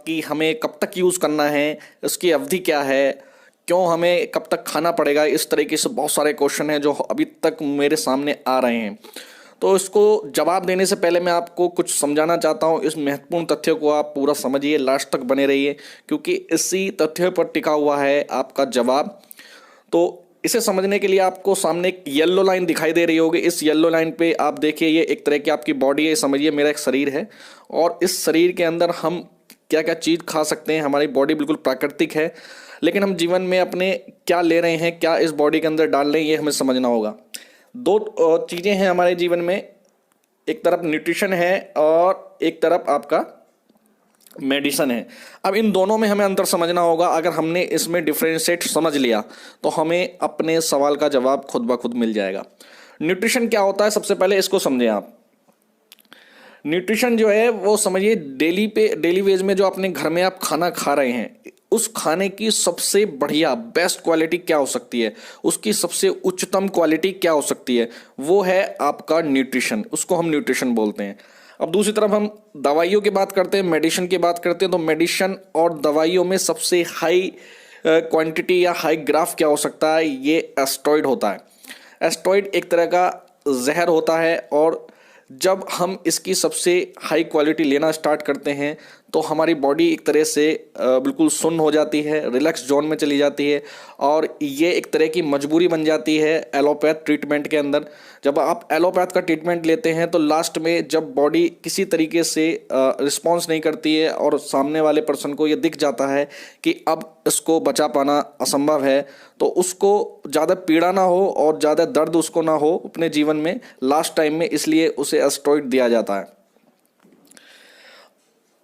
कि हमें कब तक यूज़ करना है, इसकी अवधि क्या है, क्यों हमें कब तक खाना पड़ेगा, इस तरीके से बहुत सारे क्वेश्चन हैं जो अभी तक मेरे सामने आ रहे हैं। तो इसको जवाब देने से पहले मैं आपको कुछ समझाना चाहता हूँ। इस महत्वपूर्ण तथ्य को आप पूरा समझिए, लास्ट तक बने रहिए, क्योंकि इसी तथ्य पर टिका हुआ है आपका जवाब। तो इसे समझने के लिए आपको सामने एक येलो लाइन दिखाई दे रही होगी। इस येलो लाइन पे आप देखिए, ये एक तरह की आपकी बॉडी है। समझिए मेरा एक शरीर है और इस शरीर के अंदर हम क्या क्या चीज़ खा सकते हैं। हमारी बॉडी बिल्कुल प्राकृतिक है, लेकिन हम जीवन में अपने क्या ले रहे हैं, क्या इस बॉडी के अंदर डाल रहे हैं, ये हमें समझना होगा। दो चीज़ें हैं हमारे जीवन में, एक तरफ न्यूट्रिशन है और एक तरफ आपका मेडिसिन है। अब इन दोनों में हमें अंतर समझना होगा। अगर हमने इसमें डिफरेंशिएट समझ लिया तो हमें अपने सवाल का जवाब खुद ब खुद मिल जाएगा। न्यूट्रिशन क्या होता है, सबसे पहले इसको समझें आप। न्यूट्रिशन जो है वो समझिए डेली वेज में जो अपने घर में आप खाना खा रहे हैं, उस खाने की सबसे बढ़िया बेस्ट क्वालिटी क्या हो सकती है, उसकी सबसे उच्चतम क्वालिटी क्या हो सकती है, वो है आपका न्यूट्रिशन। उसको हम न्यूट्रिशन बोलते हैं। अब दूसरी तरफ हम दवाइयों की बात करते हैं, मेडिसिन की बात करते हैं। तो मेडिसिन और दवाइयों में सबसे हाई क्वांटिटी या हाई ग्राफ क्या हो सकता है, ये एस्टेरॉयड होता है। एस्टेरॉयड एक तरह का जहर होता है और जब हम इसकी सबसे हाई क्वालिटी लेना स्टार्ट करते हैं तो हमारी बॉडी एक तरह से बिल्कुल सुन्न हो जाती है, रिलैक्स जोन में चली जाती है और ये एक तरह की मजबूरी बन जाती है एलोपैथ ट्रीटमेंट के अंदर। जब आप एलोपैथ का ट्रीटमेंट लेते हैं तो लास्ट में जब बॉडी किसी तरीके से रिस्पॉन्स नहीं करती है और सामने वाले पर्सन को ये दिख जाता है कि अब इसको बचा पाना असंभव है, तो उसको ज़्यादा पीड़ा ना हो और ज़्यादा दर्द उसको ना हो अपने जीवन में लास्ट टाइम में, इसलिए उसे एस्टेरॉयड दिया जाता है।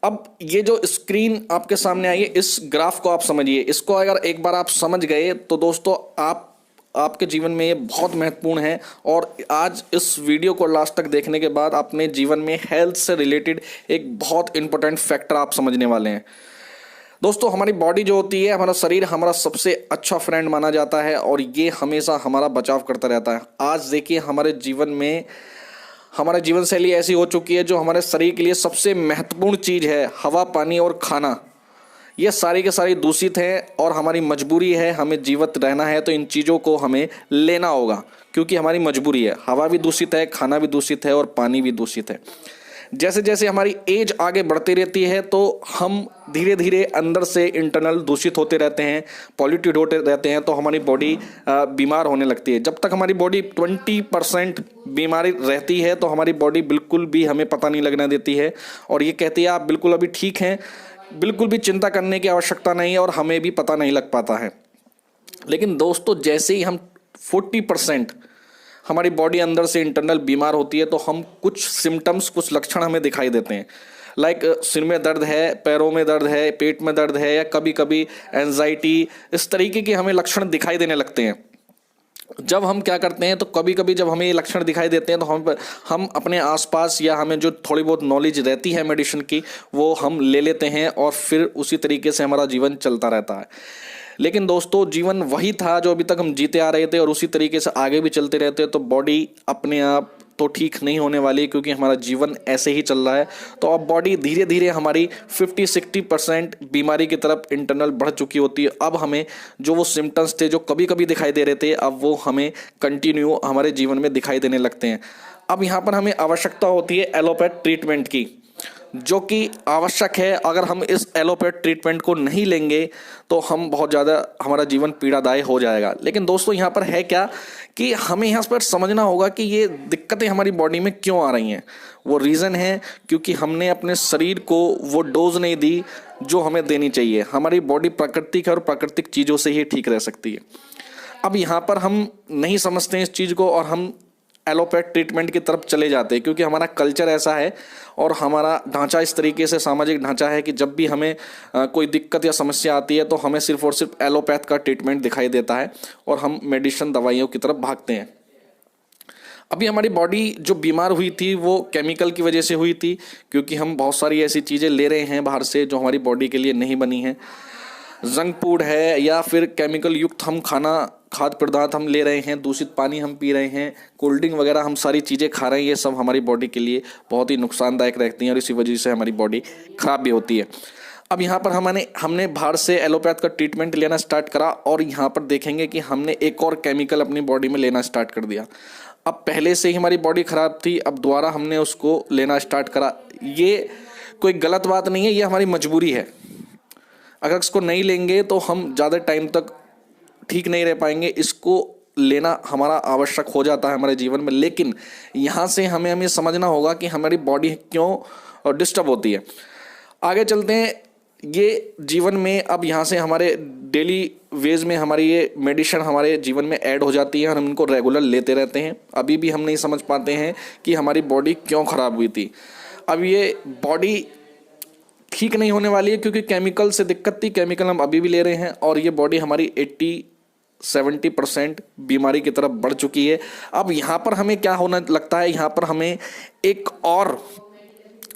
अब ये जो स्क्रीन आपके सामने आई है, इस ग्राफ को आप समझिए। इसको अगर एक बार आप समझ गए तो दोस्तों आपके जीवन में ये बहुत महत्वपूर्ण है। और आज इस वीडियो को लास्ट तक देखने के बाद अपने जीवन में हेल्थ से रिलेटेड एक बहुत इंपॉर्टेंट फैक्टर आप समझने वाले हैं। दोस्तों, हमारी बॉडी जो होती है, हमारा शरीर हमारा सबसे अच्छा फ्रेंड माना जाता है और ये हमेशा हमारा बचाव करता रहता है। आज देखिए हमारे जीवन में हमारा जीवन शैली ऐसी हो चुकी है जो हमारे शरीर के लिए सबसे महत्वपूर्ण चीज़ है, हवा, पानी और खाना, ये सारी के सारी दूषित हैं और हमारी मजबूरी है, हमें जीवित रहना है तो इन चीज़ों को हमें लेना होगा, क्योंकि हमारी मजबूरी है। हवा भी दूषित है, खाना भी दूषित है और पानी भी दूषित है। जैसे जैसे हमारी एज आगे बढ़ती रहती है तो हम धीरे धीरे अंदर से इंटरनल दूषित होते रहते हैं, पॉल्यूटेड होते रहते हैं, तो हमारी बॉडी बीमार होने लगती है। जब तक हमारी बॉडी 20% बीमारी रहती है तो हमारी बॉडी बिल्कुल भी हमें पता नहीं लगने देती है और ये कहती है आप बिल्कुल अभी ठीक हैं, बिल्कुल भी चिंता करने की आवश्यकता नहीं है, और हमें भी पता नहीं लग पाता है। लेकिन दोस्तों, जैसे ही हम 40% हमारी बॉडी अंदर से इंटरनल बीमार होती है तो हम कुछ सिम्टम्स, कुछ लक्षण हमें दिखाई देते हैं। लाइक सिर में दर्द है, पैरों में दर्द है, पेट में दर्द है, या कभी कभी एंजाइटी, इस तरीके के हमें लक्षण दिखाई देने लगते हैं। जब हम क्या करते हैं तो कभी कभी जब हमें ये लक्षण दिखाई देते हैं तो हम अपने आसपास या हमें जो थोड़ी बहुत नॉलेज रहती है मेडिसिन की, वो हम ले लेते हैं और फिर उसी तरीके से हमारा जीवन चलता रहता है। लेकिन दोस्तों, जीवन वही था जो अभी तक हम जीते आ रहे थे और उसी तरीके से आगे भी चलते रहते, तो बॉडी अपने आप तो ठीक नहीं होने वाली, क्योंकि हमारा जीवन ऐसे ही चल रहा है। तो अब बॉडी धीरे धीरे हमारी 50-60% बीमारी की तरफ इंटरनल बढ़ चुकी होती है। अब हमें जो वो सिम्टम्स थे जो कभी कभी दिखाई दे रहे थे, अब वो हमें कंटिन्यू हमारे जीवन में दिखाई देने लगते हैं। अब यहाँ पर हमें आवश्यकता होती है एलोपैथ ट्रीटमेंट की, जो कि आवश्यक है। अगर हम इस एलोपैथ ट्रीटमेंट को नहीं लेंगे तो हम बहुत ज़्यादा, हमारा जीवन पीड़ादायी हो जाएगा। लेकिन दोस्तों, यहाँ पर है क्या कि हमें यहाँ पर समझना होगा कि ये दिक्कतें हमारी बॉडी में क्यों आ रही हैं। वो रीज़न है क्योंकि हमने अपने शरीर को वो डोज नहीं दी जो हमें देनी चाहिए। हमारी बॉडी प्राकृतिक है और प्राकृतिक चीज़ों से ही ठीक रह सकती है। अब यहाँ पर हम नहीं समझते हैं इस चीज़ को और हम एलोपैथ ट्रीटमेंट की तरफ चले जाते हैं, क्योंकि हमारा कल्चर ऐसा है और हमारा ढांचा इस तरीके से, सामाजिक ढांचा है कि जब भी हमें कोई दिक्कत या समस्या आती है तो हमें सिर्फ और सिर्फ एलोपैथ का ट्रीटमेंट दिखाई देता है और हम मेडिसिन, दवाइयों की तरफ भागते हैं। अभी हमारी बॉडी जो बीमार हुई थी वो केमिकल की वजह से हुई थी, क्योंकि हम बहुत सारी ऐसी चीज़ें ले रहे हैं बाहर से जो हमारी बॉडी के लिए नहीं बनी है। जंक फूड है या फिर केमिकल युक्त हम खाद्य पदार्थ हम ले रहे हैं, दूषित पानी हम पी रहे हैं, कोल्ड ड्रिंक वगैरह हम सारी चीज़ें खा रहे हैं। ये सब हमारी बॉडी के लिए बहुत ही नुकसानदायक रहती हैं और इसी वजह से हमारी बॉडी खराब भी होती है। अब यहाँ पर हमने बाहर से एलोपैथ का ट्रीटमेंट लेना स्टार्ट करा और यहाँ पर देखेंगे कि हमने एक और केमिकल अपनी बॉडी में लेना स्टार्ट कर दिया। अब पहले से ही हमारी बॉडी ख़राब थी, अब दोबारा हमने उसको लेना स्टार्ट करा। ये कोई गलत बात नहीं है, ये हमारी मजबूरी है। अगर इसको नहीं लेंगे तो हम ज़्यादा टाइम तक ठीक नहीं रह पाएंगे। इसको लेना हमारा आवश्यक हो जाता है हमारे जीवन में, लेकिन यहाँ से हमें समझना होगा कि हमारी बॉडी क्यों डिस्टर्ब होती है। आगे चलते हैं। ये जीवन में अब यहाँ से हमारे डेली वेज में हमारी ये मेडिसिन हमारे जीवन में ऐड हो जाती है और हम इनको रेगुलर लेते रहते हैं। अभी भी हम नहीं समझ पाते हैं कि हमारी बॉडी क्यों ख़राब हुई थी। अब ये बॉडी ठीक नहीं होने वाली है क्योंकि केमिकल से दिक्कत थी। केमिकल हम अभी भी ले रहे हैं और ये बॉडी हमारी 80-70% बीमारी की तरफ बढ़ चुकी है। अब यहाँ पर हमें क्या होने लगता है, यहाँ पर हमें एक और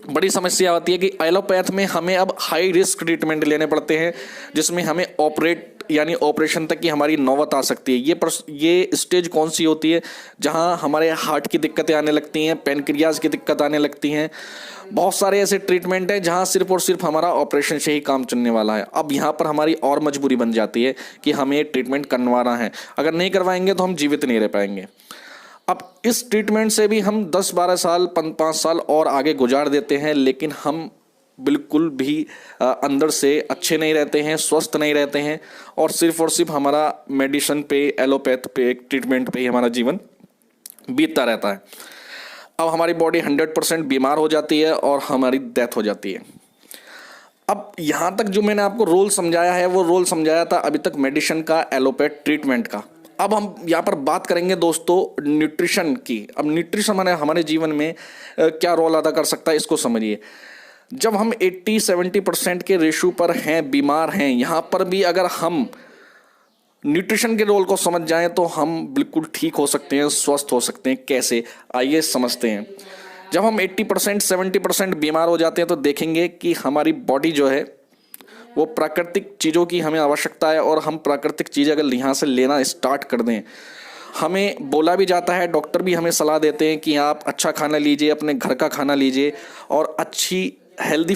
बड़ी समस्या आती है कि एलोपैथ में हमें अब हाई रिस्क ट्रीटमेंट लेने पड़ते हैं, जिसमें हमें ऑपरेशन तक की हमारी नौबत आ सकती है। ये स्टेज कौन सी होती है, जहां हमारे हार्ट की दिक्कतें आने लगती हैं, पैनक्रियाज की दिक्कत आने लगती हैं। बहुत सारे ऐसे ट्रीटमेंट हैं जहां सिर्फ और सिर्फ हमारा ऑपरेशन से ही काम चलने वाला है। अब यहाँ पर हमारी और मजबूरी बन जाती है कि हमें ट्रीटमेंट करवाना है। अगर नहीं करवाएंगे तो हम जीवित नहीं रह पाएंगे। अब इस ट्रीटमेंट से भी हम 10-12 साल 5 साल और आगे गुजार देते हैं, लेकिन हम बिल्कुल भी अंदर से अच्छे नहीं रहते हैं, स्वस्थ नहीं रहते हैं और सिर्फ हमारा मेडिसिन पे, एलोपैथ पे, ट्रीटमेंट पे ही हमारा जीवन बीतता रहता है। अब हमारी बॉडी 100% बीमार हो जाती है और हमारी डेथ हो जाती है। अब यहाँ तक जो मैंने आपको रोल समझाया है वो रोल समझाया था अभी तक मेडिसिन का, एलोपैथ ट्रीटमेंट का। अब हम यहाँ पर बात करेंगे दोस्तों न्यूट्रिशन की। अब न्यूट्रिशन हमारे जीवन में क्या रोल अदा कर सकता है, इसको समझिए। जब हम 80-70% के रेशो पर हैं, बीमार हैं, यहाँ पर भी अगर हम न्यूट्रिशन के रोल को समझ जाएं तो हम बिल्कुल ठीक हो सकते हैं, स्वस्थ हो सकते हैं। कैसे, आइए समझते हैं। जब हम 80-70% बीमार हो जाते हैं तो देखेंगे कि हमारी बॉडी जो है वो प्राकृतिक चीज़ों की हमें आवश्यकता है और हम प्राकृतिक चीज़ अगर यहाँ से लेना स्टार्ट कर दें, हमें बोला भी जाता है, डॉक्टर भी हमें सलाह देते हैं कि आप अच्छा खाना लीजिए, अपने घर का खाना लीजिए और अच्छी हेल्दी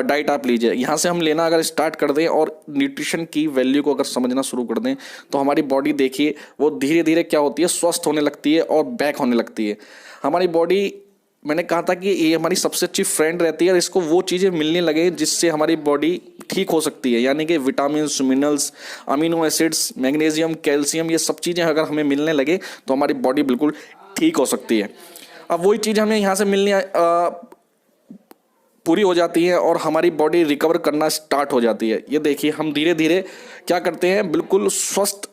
डाइट आप लीजिए। यहाँ से हम लेना अगर स्टार्ट कर दें और न्यूट्रिशन की वैल्यू को अगर समझना शुरू कर दें तो हमारी बॉडी देखिए वो धीरे धीरे क्या होती है, स्वस्थ होने लगती है और बैक होने लगती है। हमारी बॉडी, मैंने कहा था कि ये हमारी सबसे अच्छी फ्रेंड रहती है और इसको वो चीज़ें मिलने लगे जिससे हमारी बॉडी ठीक हो सकती है, यानी कि vitamin, minerals, amino acids, magnesium, calcium, ये सब चीज़ें अगर हमें मिलने लगे तो हमारी बॉडी बिल्कुल ठीक हो सकती है। अब वही चीज़ हमें यहाँ से मिलने पूरी हो जाती है और हमारी बॉडी रिकवर करना स्टार्ट हो जाती है। ये देखिए हम धीरे धीरे क्या करते हैं, बिल्कुल स्वस्थ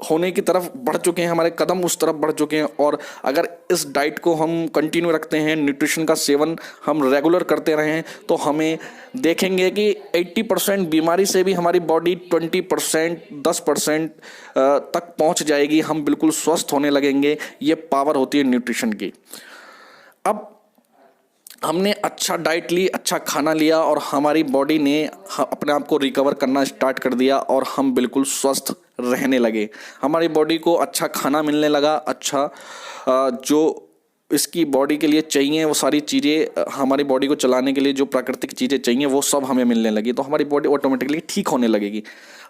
होने की तरफ बढ़ चुके हैं, हमारे कदम उस तरफ बढ़ चुके हैं। और अगर इस डाइट को हम कंटिन्यू रखते हैं, न्यूट्रिशन का सेवन हम रेगुलर करते रहें तो हमें देखेंगे कि 80% बीमारी से भी हमारी बॉडी 20%, 10% तक पहुंच जाएगी। हम बिल्कुल स्वस्थ होने लगेंगे। ये पावर होती है न्यूट्रिशन की। अब हमने अच्छा डाइट ली, अच्छा खाना लिया और हमारी बॉडी ने अपने आप को रिकवर करना स्टार्ट कर दिया और हम बिल्कुल स्वस्थ रहने लगे। हमारी बॉडी को अच्छा खाना मिलने लगा, अच्छा जो इसकी बॉडी के लिए चाहिए वो सारी चीज़ें, हमारी बॉडी को चलाने के लिए जो प्राकृतिक चीज़ें चाहिए वो सब हमें मिलने लगी, तो हमारी बॉडी ऑटोमेटिकली ठीक होने लगेगी।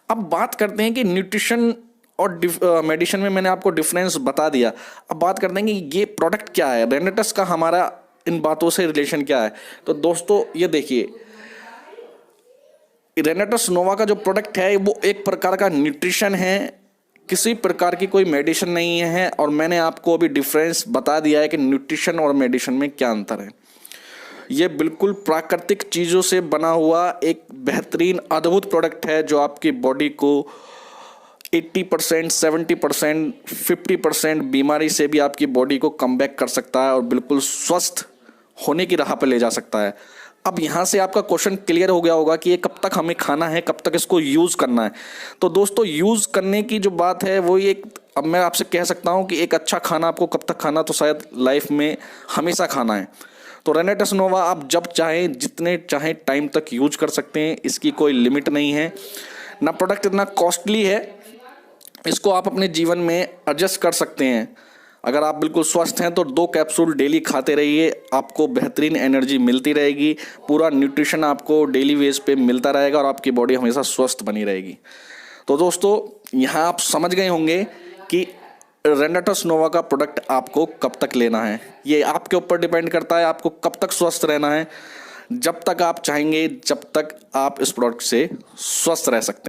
अब बात करते हैं कि न्यूट्रिशन और मेडिसिन में मैंने आपको डिफरेंस बता दिया। अब बात करते हैं कि ये प्रोडक्ट क्या है, रेनेटस का हमारा इन बातों से रिलेशन क्या है। तो दोस्तों ये देखिए, रेनेटस नोवा का जो प्रोडक्ट है वो एक प्रकार का न्यूट्रिशन है, किसी प्रकार की कोई मेडिसिन नहीं है। और मैंने आपको अभी डिफरेंस बता दिया है कि न्यूट्रिशन और मेडिसिन में क्या अंतर है। ये बिल्कुल प्राकृतिक चीज़ों से बना हुआ एक बेहतरीन अद्भुत प्रोडक्ट है जो आपकी बॉडी को 80%, 70%, 50% बीमारी से भी आपकी बॉडी को कम बैक कर सकता है और बिल्कुल स्वस्थ होने की राह पर ले जा सकता है। अब यहाँ से आपका क्वेश्चन क्लियर हो गया होगा कि ये कब तक हमें खाना है, कब तक इसको यूज़ करना है। तो दोस्तों यूज़ करने की जो बात है वो ये, अब मैं आपसे कह सकता हूँ कि एक अच्छा खाना आपको कब तक खाना, तो शायद लाइफ में हमेशा खाना है। तो रेनेटस नोवा आप जब चाहें, जितने चाहें टाइम तक यूज कर सकते हैं, इसकी कोई लिमिट नहीं है। ना प्रोडक्ट इतना कॉस्टली है, इसको आप अपने जीवन में एडजस्ट कर सकते हैं। अगर आप बिल्कुल स्वस्थ हैं तो 2 कैप्सूल डेली खाते रहिए, आपको बेहतरीन एनर्जी मिलती रहेगी, पूरा न्यूट्रिशन आपको डेली बेस पे मिलता रहेगा और आपकी बॉडी हमेशा स्वस्थ बनी रहेगी। तो दोस्तों यहाँ आप समझ गए होंगे कि रेनाटस नोवा का प्रोडक्ट आपको कब तक लेना है। ये आपके ऊपर डिपेंड करता है आपको कब तक स्वस्थ रहना है। जब तक आप चाहेंगे, जब तक आप इस प्रोडक्ट से स्वस्थ रह सकते हैं।